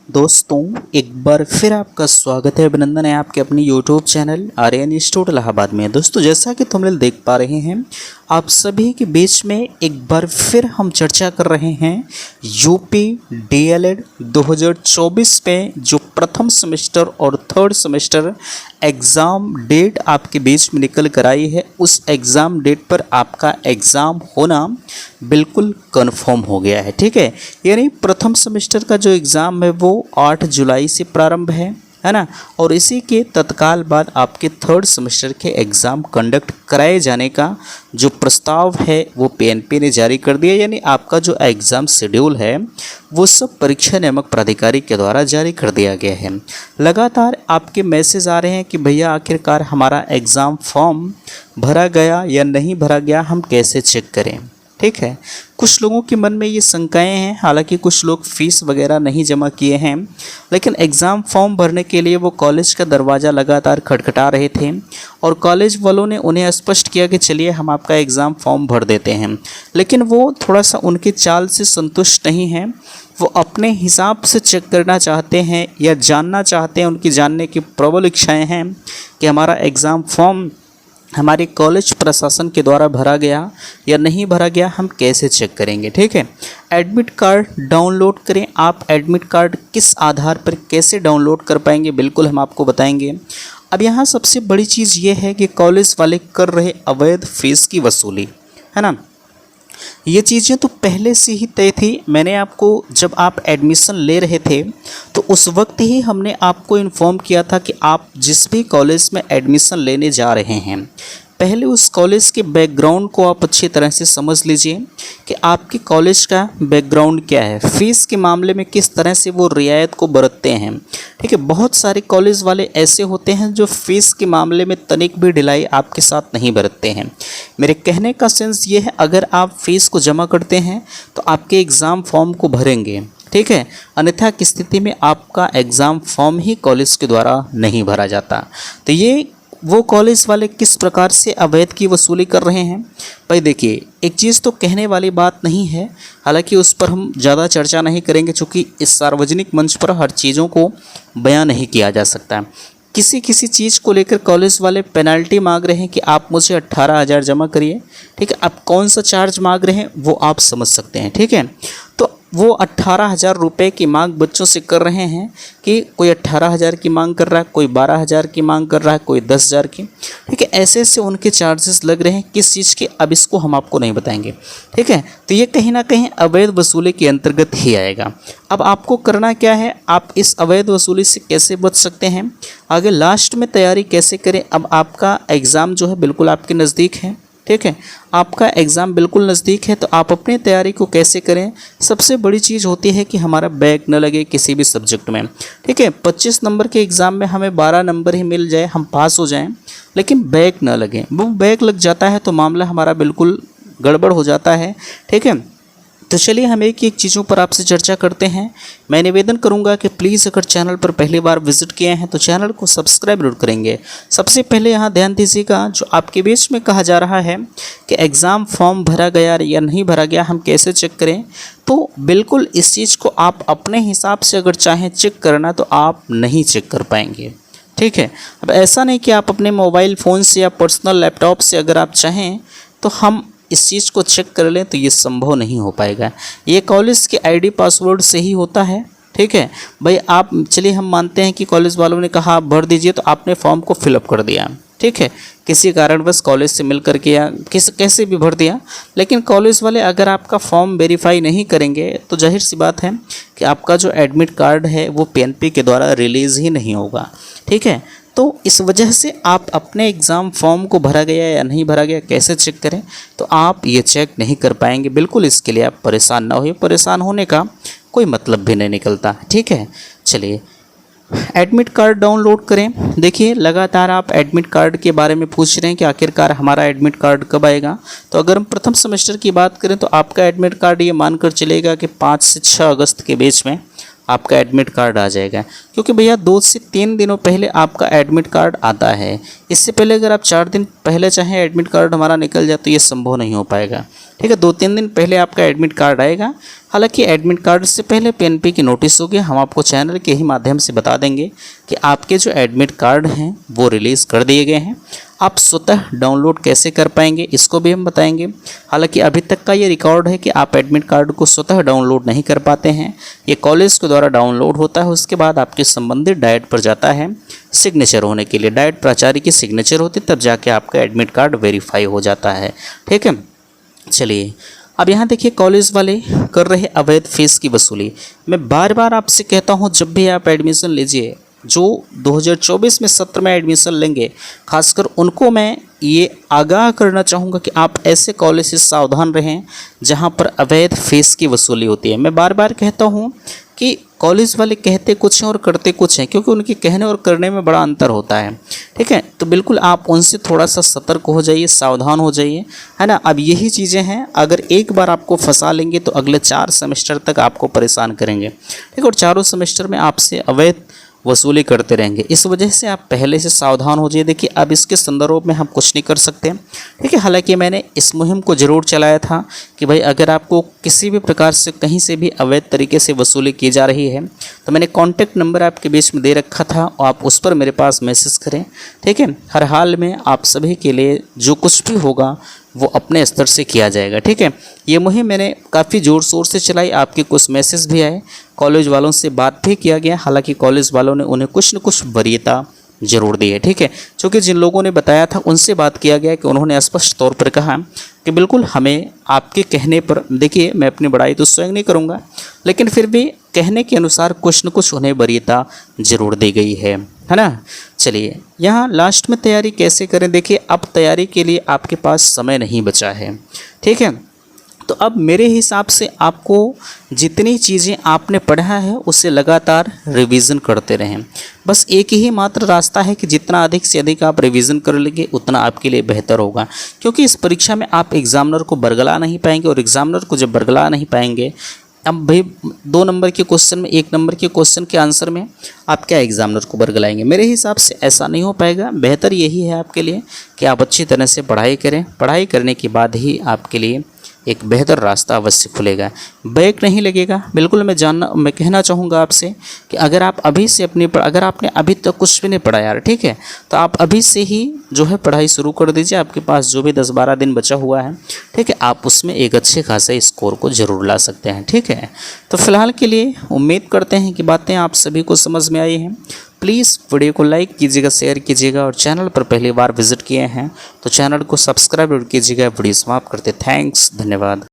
दोस्तों, एक बार फिर आपका स्वागत है, अभिनंदन है आपके अपने YouTube channel Aryan institute Allahabad में। दोस्तों, जैसा कि तुम लोग देख पा रहे हैं, आप सभी के बीच में एक बार फिर हम चर्चा कर रहे हैं यूपी डीएलएड 2024 में जो प्रथम सेमेस्टर और थर्ड सेमेस्टर एग्ज़ाम डेट आपके बीच में निकल कर आई है। उस एग्ज़ाम डेट पर आपका एग्ज़ाम होना बिल्कुल कन्फर्म हो गया है। ठीक है, यानी प्रथम सेमेस्टर का जो एग्ज़ाम है वो 8 जुलाई से प्रारंभ है ना, और इसी के तत्काल बाद आपके थर्ड सेमेस्टर के एग्ज़ाम कंडक्ट कराए जाने का जो प्रस्ताव है वो पीएनपी ने जारी कर दिया। यानी आपका जो एग्ज़ाम शेड्यूल है वो सब परीक्षा नियामक प्राधिकारी के द्वारा जारी कर दिया गया है। लगातार आपके मैसेज आ रहे हैं कि भैया आखिरकार हमारा एग्ज़ाम फॉर्म भरा गया या नहीं भरा गया, हम कैसे चेक करें। ठीक है, कुछ लोगों के मन में ये शंकाएं हैं। हालांकि कुछ लोग फीस वगैरह नहीं जमा किए हैं, लेकिन एग्ज़ाम फॉर्म भरने के लिए वो कॉलेज का दरवाज़ा लगातार खटखटा रहे थे और कॉलेज वालों ने उन्हें स्पष्ट किया कि चलिए हम आपका एग्ज़ाम फॉर्म भर देते हैं। लेकिन वो थोड़ा सा उनकी चाल से संतुष्ट नहीं हैं। वो अपने हिसाब से चेक करना चाहते हैं या जानना चाहते हैं, उनकी जानने की प्रबल इच्छाएँ हैं कि हमारा एग्ज़ाम फॉर्म हमारे कॉलेज प्रशासन के द्वारा भरा गया या नहीं भरा गया, हम कैसे चेक करेंगे। ठीक है, एडमिट कार्ड डाउनलोड करें। आप एडमिट कार्ड किस आधार पर कैसे डाउनलोड कर पाएंगे, बिल्कुल हम आपको बताएंगे। अब यहाँ सबसे बड़ी चीज़ ये है कि कॉलेज वाले कर रहे अवैध फीस की वसूली, है ना। ये चीज़ें तो पहले से ही तय थी। मैंने आपको जब आप एडमिशन ले रहे थे तो उस वक्त ही हमने आपको इन्फॉर्म किया था कि आप जिस भी कॉलेज में एडमिशन लेने जा रहे हैं, पहले उस कॉलेज के बैकग्राउंड को आप अच्छी तरह से समझ लीजिए कि आपके कॉलेज का बैकग्राउंड क्या है, फ़ीस के मामले में किस तरह से वो रियायत को बरतते हैं। ठीक है, बहुत सारे कॉलेज वाले ऐसे होते हैं जो फ़ीस के मामले में तनिक भी ढिलाई आपके साथ नहीं बरतते हैं। मेरे कहने का सेंस ये है, अगर आप फ़ीस को जमा करते हैं तो आपके एग्ज़ाम फॉर्म को भरेंगे। ठीक है, अन्यथा की स्थिति में आपका एग्ज़ाम फॉर्म ही कॉलेज के द्वारा नहीं भरा जाता। तो ये वो कॉलेज वाले किस प्रकार से अवैध की वसूली कर रहे हैं। भाई देखिए, एक चीज़ तो कहने वाली बात नहीं है, हालांकि उस पर हम ज़्यादा चर्चा नहीं करेंगे क्योंकि इस सार्वजनिक मंच पर हर चीज़ों को बयां नहीं किया जा सकता। किसी किसी चीज़ को लेकर कॉलेज वाले पेनल्टी मांग रहे हैं कि आप मुझे 18,000 जमा करिए। ठीक है, अब कौन सा चार्ज मांग रहे हैं वो आप समझ सकते हैं। ठीक है, तो वो 18,000 रुपये की मांग बच्चों से कर रहे हैं कि कोई 18,000 की मांग कर रहा है, कोई 12,000 की मांग कर रहा है, कोई 10,000 की। ठीक है, ऐसे ऐसे उनके चार्जेस लग रहे हैं, किस चीज़ के अब इसको हम आपको नहीं बताएंगे। ठीक है, तो ये कहीं ना कहीं अवैध वसूली के अंतर्गत ही आएगा। अब आपको करना क्या है, आप इस अवैध वसूली से कैसे बच सकते हैं, आगे लास्ट में तैयारी कैसे करें। अब आपका एग्ज़ाम जो है बिल्कुल आपके नज़दीक है। ठीक है, आपका एग्ज़ाम बिल्कुल नज़दीक है, तो आप अपनी तैयारी को कैसे करें। सबसे बड़ी चीज़ होती है कि हमारा बैक न लगे किसी भी सब्जेक्ट में। ठीक है, 25 नंबर के एग्ज़ाम में हमें 12 नंबर ही मिल जाए, हम पास हो जाएं, लेकिन बैक न लगे। वो बैक लग जाता है तो मामला हमारा बिल्कुल गड़बड़ हो जाता है। ठीक है, तो चलिए हम एक चीज़ों पर आपसे चर्चा करते हैं। मैं निवेदन करूंगा कि प्लीज़ अगर चैनल पर पहली बार विजिट किए हैं तो चैनल को सब्सक्राइब जरूर करेंगे। सबसे पहले यहाँ ध्यान दीजिएगा, जो आपके बीच में कहा जा रहा है कि एग्ज़ाम फॉर्म भरा गया या नहीं भरा गया, हम कैसे चेक करें, तो बिल्कुल इस चीज़ को आप अपने हिसाब से अगर चाहें चेक करना तो आप नहीं चेक कर पाएंगे। ठीक है, अब ऐसा नहीं कि आप अपने मोबाइल फ़ोन से या पर्सनल लैपटॉप से अगर आप चाहें तो हम इस चीज़ को चेक कर लें, तो ये संभव नहीं हो पाएगा। ये कॉलेज के आईडी पासवर्ड से ही होता है। ठीक है भाई, आप चलिए हम मानते हैं कि कॉलेज वालों ने कहा आप भर दीजिए, तो आपने फॉर्म को फिलअप कर दिया। ठीक है, किसी कारणवश कॉलेज से मिल करके या कैसे भी भर दिया, लेकिन कॉलेज वाले अगर आपका फॉर्म वेरीफाई नहीं करेंगे तो जाहिर सी बात है कि आपका जो एडमिट कार्ड है वो पीएनपी के द्वारा रिलीज़ ही नहीं होगा। ठीक है, तो इस वजह से आप अपने एग्ज़ाम फॉर्म को भरा गया या नहीं भरा गया कैसे चेक करें, तो आप ये चेक नहीं कर पाएंगे। बिल्कुल इसके लिए आप परेशान ना होइए, परेशान होने का कोई मतलब भी नहीं निकलता। ठीक है, चलिए एडमिट कार्ड डाउनलोड करें। देखिए, लगातार आप एडमिट कार्ड के बारे में पूछ रहे हैं कि आखिरकार हमारा एडमिट कार्ड कब आएगा। तो अगर हम प्रथम सेमेस्टर की बात करें तो आपका एडमिट कार्ड ये मानकर चलेगा कि 5 से 6 अगस्त के बीच में आपका एडमिट कार्ड आ जाएगा। क्योंकि भैया 2 से 3 दिनों पहले आपका एडमिट कार्ड आता है। इससे पहले अगर आप 4 दिन पहले चाहें एडमिट कार्ड हमारा निकल जाए तो ये संभव नहीं हो पाएगा। ठीक है, 2-3 दिन पहले आपका एडमिट कार्ड आएगा। हालांकि एडमिट कार्ड से पहले पीएनपी की नोटिस होगी, हम आपको चैनल के ही माध्यम से बता देंगे कि आपके जो एडमिट कार्ड हैं वो रिलीज़ कर दिए गए हैं। आप स्वतः डाउनलोड कैसे कर पाएंगे इसको भी हम बताएंगे। हालांकि अभी तक का ये रिकॉर्ड है कि आप एडमिट कार्ड को स्वतः डाउनलोड नहीं कर पाते हैं, ये कॉलेज के द्वारा डाउनलोड होता है। उसके बाद आपके संबंधित डाइट पर जाता है सिग्नेचर होने के लिए, डाइट प्राचार्य की सिग्नेचर होती तब जाके आपका एडमिट कार्ड वेरीफाई हो जाता है। ठीक है, चलिए अब यहाँ देखिए कॉलेज वाले कर रहे अवैध फीस की वसूली। मैं बार बार आपसे कहता हूँ जब भी आप एडमिशन लीजिए, जो 2024 में सत्र में एडमिशन लेंगे खासकर उनको मैं ये आगाह करना चाहूँगा कि आप ऐसे कॉलेज से सावधान रहें जहाँ पर अवैध फीस की वसूली होती है। मैं बार बार कहता हूँ कि कॉलेज वाले कहते कुछ हैं और करते कुछ हैं, क्योंकि उनके कहने और करने में बड़ा अंतर होता है। ठीक है, तो बिल्कुल आप उनसे थोड़ा सा सतर्क हो जाइए, सावधान हो जाइए, है ना। अब यही चीज़ें हैं, अगर एक बार आपको फंसा लेंगे तो अगले 4 सेमेस्टर तक आपको परेशान करेंगे। ठीक है, और चारों सेमेस्टर में आपसे अवैध वसूली करते रहेंगे। इस वजह से आप पहले से सावधान हो जाइए। देखिए अब इसके संदर्भ में हम कुछ नहीं कर सकते। ठीक है, हालांकि मैंने इस मुहिम को ज़रूर चलाया था कि भाई अगर आपको किसी भी प्रकार से कहीं से भी अवैध तरीके से वसूली की जा रही है तो मैंने कॉन्टैक्ट नंबर आपके बीच में दे रखा था और आप उस पर मेरे पास मैसेज करें। ठीक है, हर हाल में आप सभी के लिए जो कुछ भी होगा वो अपने स्तर से किया जाएगा। ठीक है, ये मुहिम मैंने काफ़ी ज़ोर शोर से चलाई, आपके कुछ मैसेज भी आए, कॉलेज वालों से बात भी किया गया। हालांकि कॉलेज वालों ने उन्हें कुछ न कुछ वरीयता जरूर दी है। ठीक है, क्योंकि जिन लोगों ने बताया था उनसे बात किया गया कि उन्होंने स्पष्ट तौर पर कहा कि बिल्कुल हमें आपके कहने पर, देखिए मैं अपनी बड़ाई तो स्वयं नहीं करूँगा लेकिन फिर भी कहने के अनुसार कुछ न कुछ उन्हें वरीयता जरूर दी गई है ना। चलिए यहाँ लास्ट में तैयारी कैसे करें, देखिए अब तैयारी के लिए आपके पास समय नहीं बचा है। ठीक है, तो अब मेरे हिसाब से आपको जितनी चीज़ें आपने पढ़ा है उससे लगातार रिवीजन करते रहें। बस एक ही मात्र रास्ता है कि जितना अधिक से अधिक आप रिवीजन कर लेंगे उतना आपके लिए बेहतर होगा। क्योंकि इस परीक्षा में आप एग्जामिनर को बरगला नहीं पाएंगे, और एग्जामिनर को जब बरगला नहीं पाएंगे, अब भाई 2 नंबर के क्वेश्चन में 1 नंबर के क्वेश्चन के आंसर में आप क्या एग्जामिनर को बरगलाएंगे। मेरे हिसाब से ऐसा नहीं हो पाएगा। बेहतर यही है आपके लिए कि आप अच्छी तरह से पढ़ाई करें। पढ़ाई करने के बाद ही आपके लिए एक बेहतर रास्ता अवश्य खुलेगा, बैक नहीं लगेगा। बिल्कुल मैं कहना चाहूँगा आपसे कि अगर आप अभी से अगर आपने अभी तक कुछ भी नहीं पढ़ा यार, ठीक है, तो आप अभी से ही जो है पढ़ाई शुरू कर दीजिए। आपके पास जो भी 10-12 दिन बचा हुआ है, ठीक है, आप उसमें एक अच्छे खासे स्कोर को ज़रूर ला सकते हैं। ठीक है, तो फिलहाल के लिए उम्मीद करते हैं कि बातें आप सभी को समझ में आई हैं। प्लीज़ वीडियो को लाइक कीजिएगा, शेयर कीजिएगा, और चैनल पर पहली बार विजिट किए हैं तो चैनल को सब्सक्राइब कीजिएगा। वीडियो समाप्त करते, थैंक्स, धन्यवाद।